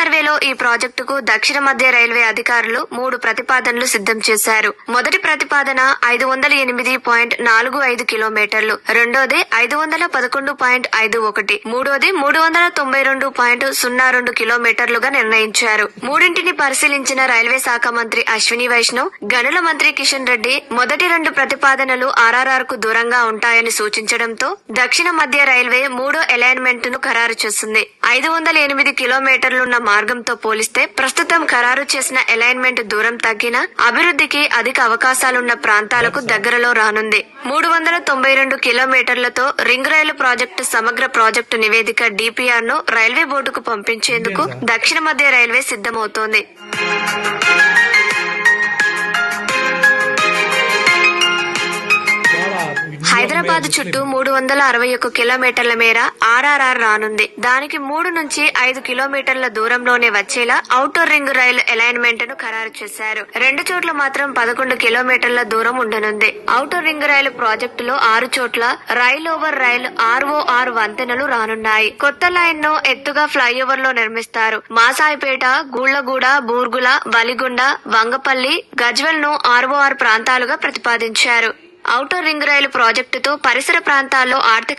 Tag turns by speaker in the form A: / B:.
A: సర్వేలో ఈ ప్రాజెక్టుకు దక్షిణ మధ్య రైల్వే అధికారులు 3 ప్రతిపాదనలు సిద్ధం చేశారు. మొదటి ప్రతిపాదన 508.45 కిలోమీటర్లు, రెండోది 511.51, మూడోది 392.02 కిలోమీటర్లుగా నిర్ణయించారు. మూడింటిని పరిశీలించిన రైల్వే శాఖ మంత్రి అశ్విని వైష్ణవ్, గనుల మంత్రి కిషన్ రెడ్డి మొదటి 2 ప్రతిపాదనలు ఆర్ఆర్ఆర్ కు దూరంగా ఉంటాయని సూచించడంతో దక్షిణ మధ్య రైల్వే 3వ అలైన్మెంట్ ను ఖరారు చేసింది. 508 కిలోమీటర్లున్న మార్గంతో పోలిస్తే ప్రస్తుతం ఖరారు చేసిన అలైన్మెంట్ దూరం తగ్గిన అభివృద్ధికి అధిక అవకాశాలున్న ప్రాంతాలకు దగ్గరలో రానుంది. 392 కిలోమీటర్లతో రింగ్ రైలు ప్రాజెక్టు సమగ్ర ప్రాజెక్టు నివేదిక డిపిఆర్ ను రైల్వే బోర్డుకు పంపించేందుకు దక్షిణ మధ్య రైల్వే సిద్ధమవుతోంది. హైదరాబాద్ చుట్టూ 361 కిలోమీటర్ల మేర ఆర్ఆర్ఆర్ రానుంది. దానికి 3 నుంచి 5 కిలోమీటర్ల దూరంలోనే వచ్చేలా ఔటర్ రింగ్ రైలు అలైన్మెంట్ ను ఖరారు చేశారు. 2 చోట్ల మాత్రం 11 కిలోమీటర్ల దూరం ఉండనుంది. ఔటర్ రింగ్ రైలు ప్రాజెక్టులో 6 చోట్ల రైల్ ఓవర్ రైల్ ROR వంతెనలు రానున్నాయి. కొత్త లైన్ ను ఎత్తుగా ఫ్లైఓవర్ లో నిర్మిస్తారు. మాసాయిపేట, గూళ్లగూడ, బూర్గుల, వలిగొండ, వంగపల్లి, గజ్వెల్ ను ROR ప్రాంతాలుగా ప్రతిపాదించారు. ఔటర్ రింగ్ రైలు ప్రాజెక్టుతో పరిసర ప్రాంతాల్లో ఆర్థిక